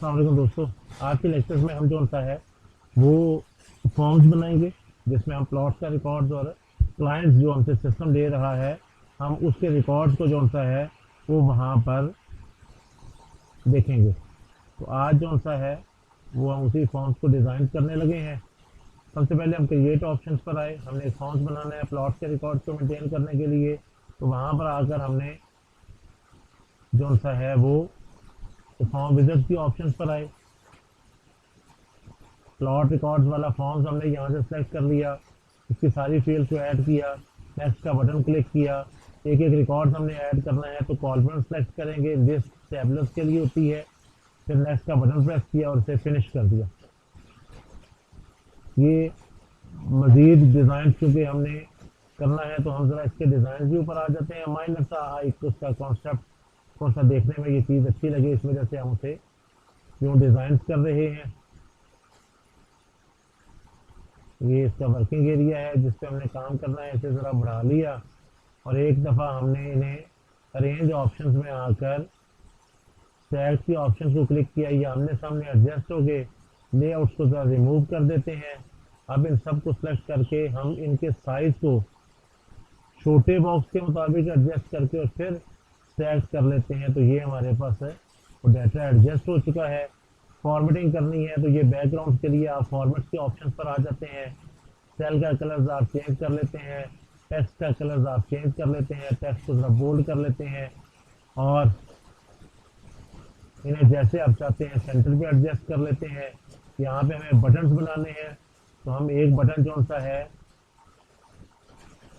अस्सलाम वालेकुम दोस्तों। आज के लेक्चर्स में हम जो सा है वो फॉर्म्स बनाएंगे जिसमें हम प्लॉट्स का रिकॉर्ड्स और क्लाइंट्स जो हमसे सिस्टम ले रहा है हम उसके रिकॉर्ड्स को जो सा है वो वहाँ पर देखेंगे। तो आज जो सा है वो हम उसी फॉर्म्स को डिज़ाइन करने लगे हैं। सबसे पहले हम क्रिएट ऑप्शंस पर आए, हमने फॉर्म्स बनाना है प्लॉट्स के रिकॉर्ड्स को मेंटेन करने के लिए। तो वहाँ पर आकर हमने जो सा है वो फॉर्म विजिट्स की ऑप्शंस पर आए। प्लॉट रिकॉर्ड्स वाला फॉर्म्स हमने यहाँ से सेलेक्ट कर लिया, इसकी सारी फील्ड्स को ऐड किया, नेक्स्ट का बटन क्लिक किया। एक एक रिकॉर्ड्स हमने ऐड करना है तो कॉलम सेलेक्ट करेंगे, लिस्ट टैबलेट्स के लिए होती है। फिर नेक्स्ट का बटन प्रेस किया और इसे फिनिश कर दिया। ये मज़ीद डिज़ाइन क्योंकि हमने करना है तो हम ज़रा इसके डिज़ाइन के ऊपर आ जाते हैं। माइनर सा एक उसका कॉन्सेप्ट थोड़ा सा देखने में ये चीज़ अच्छी लगी, इस वजह से हम उसे यूँ डिज़ाइन कर रहे हैं। ये इसका वर्किंग एरिया है जिस पे हमने काम करना है, इसे ज़रा बढ़ा लिया और एक दफ़ा हमने इन्हें अरेंज ऑप्शंस में आकर टैग की ऑप्शन को क्लिक किया। ये आमने सामने एडजस्ट हो गए, लेआउट्स को ज़रा रिमूव कर देते हैं। अब इन सब को सेलेक्ट करके हम इनके साइज़ को छोटे बॉक्स के मुताबिक एडजस्ट करके और फिर टैग कर लेते हैं। तो ये हमारे पास है वो डाटा एडजस्ट हो चुका है। फॉर्मेटिंग करनी है तो ये बैकग्राउंड के लिए आप फॉर्मेट के ऑप्शन पर आ जाते हैं। सेल का कलर आप चेंज कर लेते हैं, टेक्स्ट का कलर आप चेंज कर लेते हैं, टेक्स्ट को जरा बोल्ड कर लेते हैं और इन्हें जैसे आप चाहते हैं सेंटर पे एडजस्ट कर लेते हैं। यहाँ पे हमें बटन्स बनाने हैं तो हम एक बटन जो सा है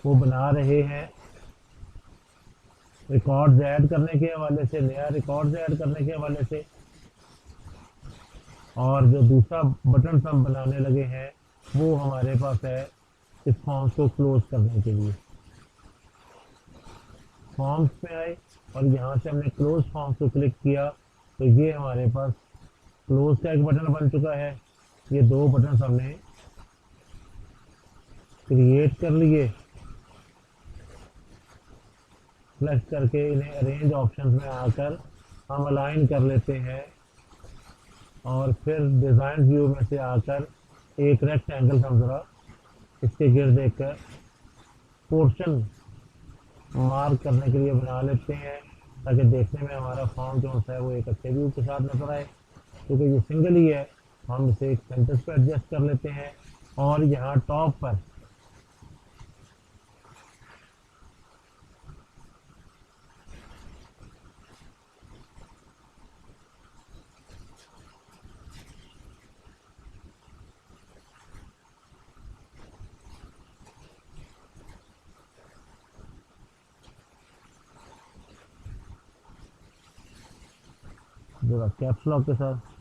वो बना रहे हैं रिकॉर्ड्स ऐड करने के हवाले से, नया रिकॉर्ड्स ऐड करने के हवाले से। और जो दूसरा बटन हम बनाने लगे हैं वो हमारे पास है इस फॉर्म्स को क्लोज करने के लिए। फॉर्म्स में आए और यहाँ से हमने क्लोज फॉर्म्स को क्लिक किया तो ये हमारे पास क्लोज का एक बटन बन चुका है। ये दो बटन हमने क्रिएट कर लिए। सेलेक्ट करके इन्हें अरेंज ऑप्शंस में आकर हम अलाइन कर लेते हैं और फिर डिज़ाइन व्यू में से आकर एक रेक्टेंगल हम ज़रा इसके गिर्द एक पोर्शन मार्क करने के लिए बना लेते हैं ताकि देखने में हमारा फॉर्म जो है वो एक अच्छे व्यू के साथ नजर आए। क्योंकि ये सिंगल ही है हम इसे एक सेंटर पे एडजस्ट कर लेते हैं और यहाँ टॉप पर जरा कैप्स लॉक के साथ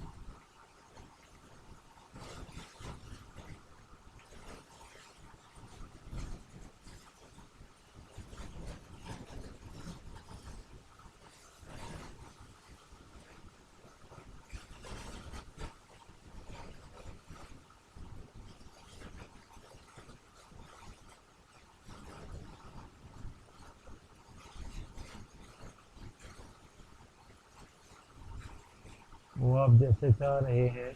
वो आप जैसे चाह रहे हैं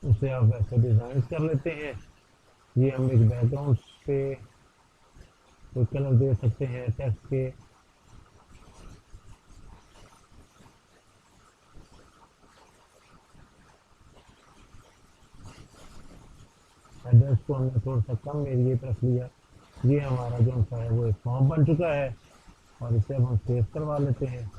उसे आप वैसे डिज़ाइन कर लेते हैं। ये हम एक बैकग्राउंड पे कोई कलर दे सकते हैं टेक्स्ट के। एड्रेस को हमने थोड़ा सा कम एरिए पर रख लिया। ये हमारा जो सा है वो एक फॉर्म बन चुका है और इसे अब हम सेव करवा लेते हैं।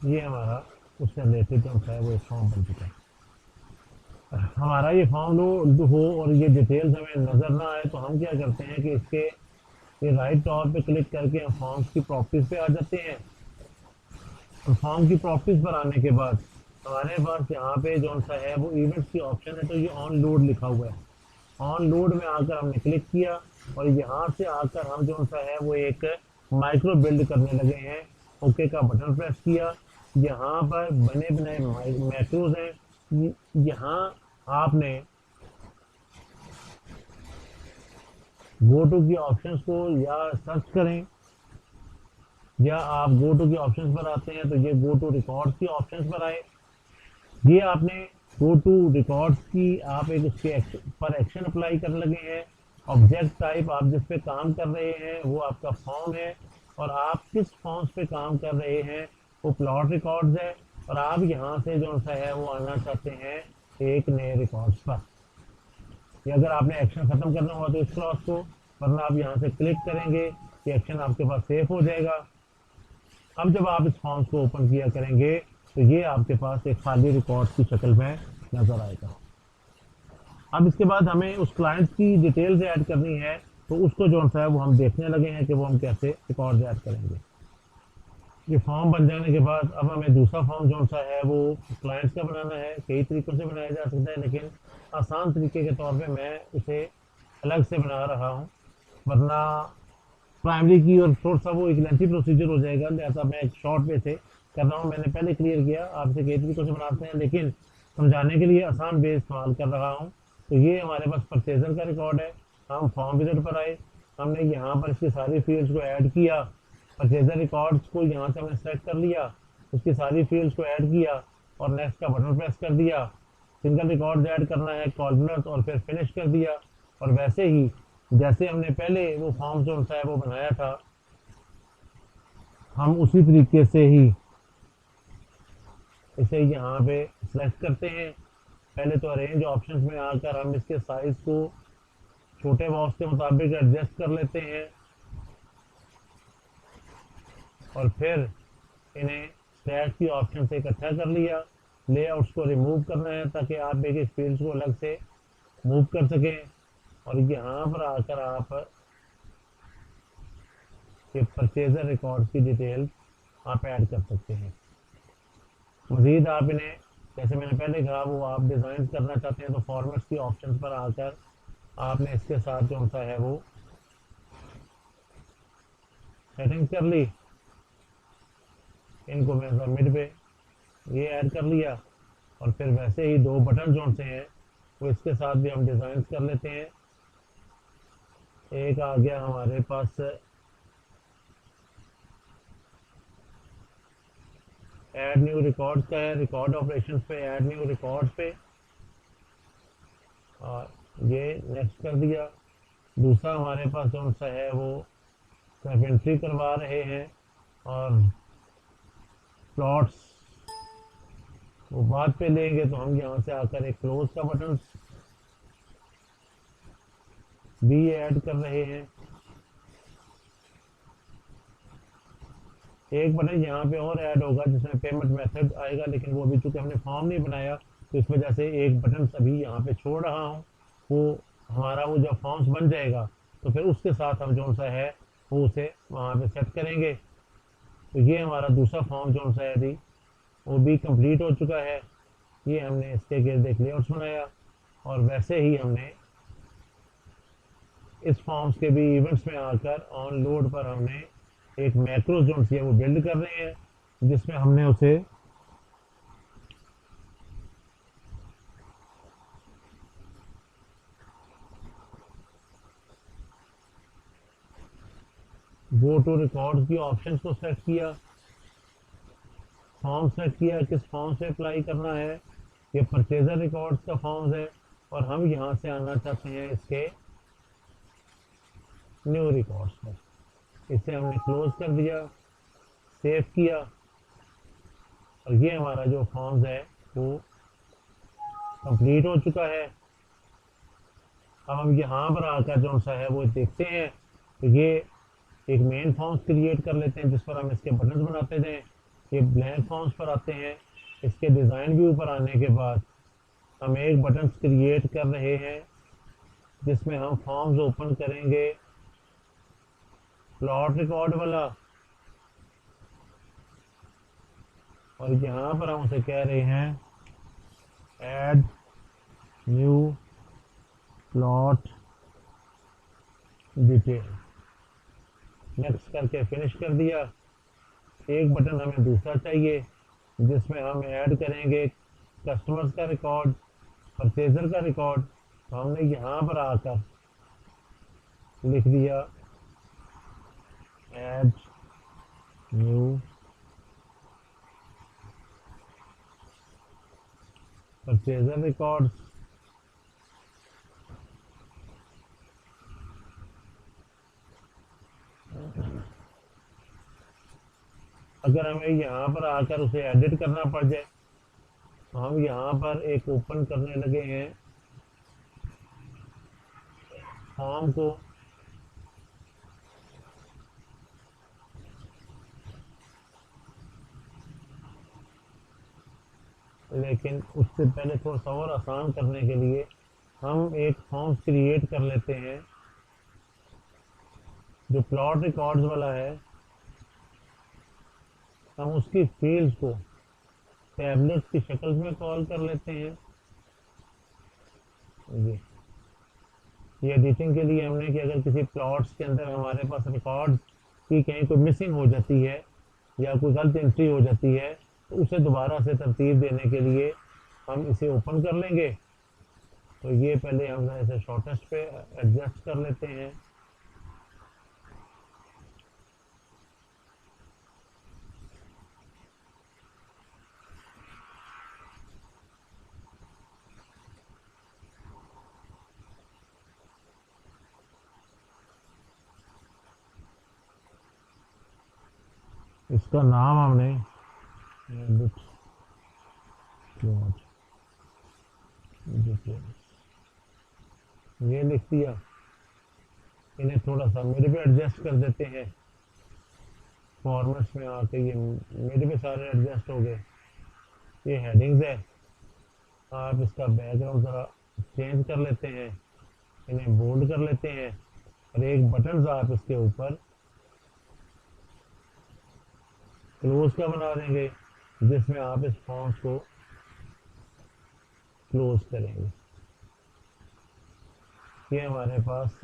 ये हमारा उससे रिलेटेड जो है वो एक फॉर्म बन चुका है। हमारा ये फॉर्म लो हो और ये डिटेल्स हमें नज़र ना आए तो हम क्या करते हैं कि इसके ये राइट टॉप पे क्लिक करके हम फॉर्म्स की प्रॉपर्टीज पे आ जाते हैं। और फॉर्म की प्रॉपर्टीज पर आने के बाद हमारे पास यहाँ पे जो सा है वो इवेंट्स की ऑप्शन है। तो ये ऑन लोड लिखा हुआ है, ऑन लोड में आकर हमने क्लिक किया और यहाँ से आकर हम जो सा है वो एक माइक्रो बिल्ड करने लगे हैं। ओके का बटन प्रेस किया, यहाँ पर बने बनाए मैक्रोज हैं। यहाँ आपने गो टू की ऑप्शंस को या सर्च करें या आप गो टू के ऑप्शंस पर आते हैं तो ये गो टू रिकॉर्ड्स की ऑप्शंस पर आए। ये आपने गो टू रिकॉर्ड्स की आप एक उसके पर एक्शन अप्लाई करने लगे हैं। ऑब्जेक्ट टाइप आप जिस पे काम कर रहे हैं वो आपका फॉर्म है, और आप किस फॉर्म्स पे काम कर रहे हैं वो प्लॉट रिकॉर्ड्स है, और आप यहाँ से जो सा है वो आना चाहते हैं एक नए रिकॉर्ड्स पर। या अगर आपने एक्शन खत्म करना हुआ तो इस क्लॉज को, वरना आप यहाँ से क्लिक करेंगे कि एक्शन आपके पास सेव हो जाएगा। अब जब आप इस फॉर्म्स को ओपन किया करेंगे तो ये आपके पास एक खाली रिकॉर्ड की शक्ल में नजर आएगा। अब इसके बाद हमें उस क्लाइंट की डिटेल्स ऐड करनी है, तो उसको जो सा है वो हम देखने लगे हैं कि वो हम कैसे रिकॉर्ड ऐड करेंगे। ये फॉर्म बन जाने के बाद अब हमें दूसरा फॉर्म जो सा है वो क्लाइंट्स का बनाना है। कई तरीकों से बनाया जा सकता है, लेकिन आसान तरीके के तौर पे मैं उसे अलग से बना रहा हूँ, वरना प्राइमरी की और थोड़ा सा वो एक लेंथी प्रोसीजर हो जाएगा। लिहाजा मैं एक शॉर्ट वे से कर रहा हूँ। मैंने पहले क्लियर किया आपसे कई तरीकों से बनाते हैं, लेकिन समझाने के लिए आसान वे इस्तेमाल कर रहा हूँ। तो ये हमारे पास परचेजर का रिकॉर्ड है। हम फॉर्म विजिट पर आए, हमने यहाँ पर इसकी सारी फील्ड्स को ऐड किया। परचेजर रिकॉर्ड्स को यहाँ से हमने सेलेक्ट कर लिया, उसकी सारी फील्ड्स को ऐड किया और नेक्स्ट का बटन प्रेस कर दिया। सिंगल रिकॉर्ड ऐड करना है, कॉलमनर्स, और फिर फिनिश कर दिया। और वैसे ही जैसे हमने पहले वो फॉर्म जो है वो बनाया था, हम उसी तरीके से ही इसे यहाँ पे सिलेक्ट करते हैं। पहले तो अरेंज ऑप्शंस में आकर हम इसके साइज को छोटे बॉक्स के मुताबिक एडजस्ट कर लेते हैं, और फिर इन्हें स्टैक की ऑप्शन से इकट्ठा कर लिया। लेआउट्स को रिमूव करना है ताकि आप एक फील्ड्स को अलग से मूव कर सकें, और यहाँ पर आकर आप ये परचेजर रिकॉर्ड की डिटेल आप ऐड कर सकते हैं। मजीद आप इन्हें, जैसे मैंने पहले कहा, वो आप डिज़ाइन करना चाहते हैं तो फॉर्मेट्स की ऑप्शन पर आकर आपने इसके साथ जो सा है वो सेटिंग कर ली। इनको मैं सबमिट पे ये ऐड कर लिया, और फिर वैसे ही दो बटन जो से हैं वो इसके साथ भी हम डिज़ाइन कर लेते हैं। एक आ गया हमारे पास ऐड न्यू रिकॉर्ड का है, रिकॉर्ड ऑपरेशंस पे ऐड न्यू रिकॉर्ड पे, और ये नेक्स्ट कर दिया। दूसरा हमारे पास जो सा है वो सिर्फ एंट्री करवा रहे हैं, और प्लॉट्स वो बाद पे लेंगे, तो हम यहाँ से आकर एक क्लोज का बटन भी ऐड कर रहे हैं। एक बटन यहाँ पे और ऐड होगा जिसमें पेमेंट मेथड आएगा, लेकिन वो अभी चूंकि हमने फॉर्म नहीं बनाया तो इस वजह से एक बटन अभी यहाँ पे छोड़ रहा हूँ। वो हमारा वो जब फॉर्म्स बन जाएगा तो फिर उसके साथ हम जो सा है वो उसे वहाँ पे सेट करेंगे। तो ये हमारा दूसरा फॉर्म जो सा है अभी वो भी कंप्लीट हो चुका है। ये हमने इसके गिर्द एक लेआउट्स बनाया, और वैसे ही हमने इस फॉर्म्स के भी इवेंट्स में आकर ऑन लोड पर हमने एक मैक्रो जो है वो बिल्ड कर रहे हैं, जिसमें हमने उसे गो टू रिकॉर्ड की ऑप्शंस को सेलेक्ट किया, फॉर्म सेलेक्ट किया, किस फॉर्म से अप्लाई करना है। ये परचेजर रिकॉर्ड्स का फॉर्म है, और हम यहाँ से आना चाहते हैं इसके न्यू रिकॉर्ड्स पर। इसे हमने क्लोज कर दिया, सेव किया, और ये हमारा जो फॉर्म्स है वो कंप्लीट हो चुका है। अब हम यहाँ पर आकर जो सा है वो देखते हैं, तो ये एक मेन फॉर्म्स क्रिएट कर लेते हैं जिस पर हम इसके बटन बनाते थे। ये ब्लैंक फॉर्म्स पर आते हैं। इसके डिज़ाइन व्यू पर आने के बाद हम एक बटन क्रिएट कर रहे हैं जिसमें हम फॉर्म्स ओपन करेंगे, प्लॉट रिकॉर्ड वाला, और यहाँ पर हम उसे कह रहे हैं add new plot detail. Next करके फिनिश कर दिया। एक बटन हमें दूसरा चाहिए जिसमें हम ऐड करेंगे कस्टमर्स का रिकॉर्ड, परचेजर का रिकॉर्ड। तो हमने यहाँ पर आकर लिख दिया ऐड न्यू परचेजर रिकॉर्ड्स। अगर हमें यहाँ पर आकर उसे एडिट करना पड़ जाए तो हम यहाँ पर एक ओपन करने लगे हैं फॉर्म को। लेकिन उससे पहले थोड़ा सा और आसान करने के लिए हम एक फॉर्म क्रिएट कर लेते हैं जो प्लॉट रिकॉर्ड्स वाला है। हम उसकी फील्ड को टैबलेट की शक्ल में कॉल कर लेते हैं। ये एडिटिंग के लिए हमने कि अगर किसी प्लॉट्स के अंदर हमारे पास रिकॉर्ड की कहीं कोई मिसिंग हो जाती है या कोई गलत एंट्री हो जाती है तो उसे दोबारा से तरतीब देने के लिए हम इसे ओपन कर लेंगे। तो ये पहले हम इसे शॉर्टेस्ट पे एडजस्ट कर लेते हैं। इसका नाम हमने एडिट प्लॉट ये लिख दिया। इन्हें थोड़ा सा मेरे पे एडजस्ट कर देते हैं। फॉर्मेट्स में आके ये मेरे पे सारे एडजस्ट हो गए। ये हेडिंग्स है। आप इसका बैकग्राउंड ज़रा चेंज कर लेते हैं, इन्हें बोल्ड कर लेते हैं और एक बटन आप इसके ऊपर क्लोज का बना देंगे जिसमें आप इस फॉर्म को क्लोज करेंगे। ये हमारे पास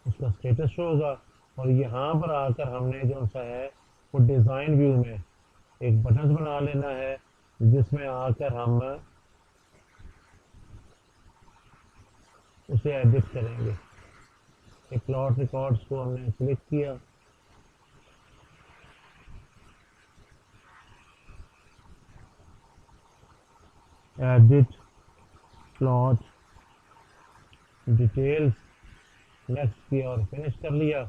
उसका स्टेटस शो होगा। और यहाँ पर आकर हमने जो सा है वो डिज़ाइन व्यू में एक बटन बना लेना है जिसमें आकर हम उसे एडिट करेंगे। ये प्लॉट रिकॉर्ड्स को हमने क्लिक किया। एडिट प्लॉट डिटेल्स नेक्स्ट किया और फिनिश कर लिया।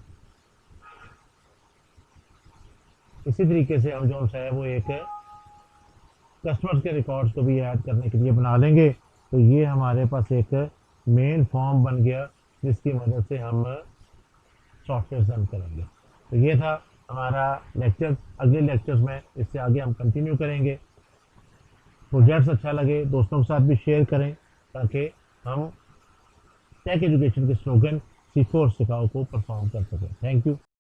इसी तरीके से हम जो है वो एक कस्टमर्स के रिकॉर्ड्स को भी ऐड करने के लिए बना लेंगे। तो ये हमारे पास एक मेन फॉर्म बन गया जिसकी मदद से हम सॉफ्टवेयर रन करेंगे। तो ये था हमारा लेक्चर। अगले लेक्चर्स में इससे आगे हम कंटिन्यू करेंगे। प्रोजेक्ट्स अच्छा लगे दोस्तों के साथ भी शेयर करें ताकि हम टेक एजुकेशन के स्लोगन सीखो और सिखाओ को परफॉर्म कर सकें। Thank you.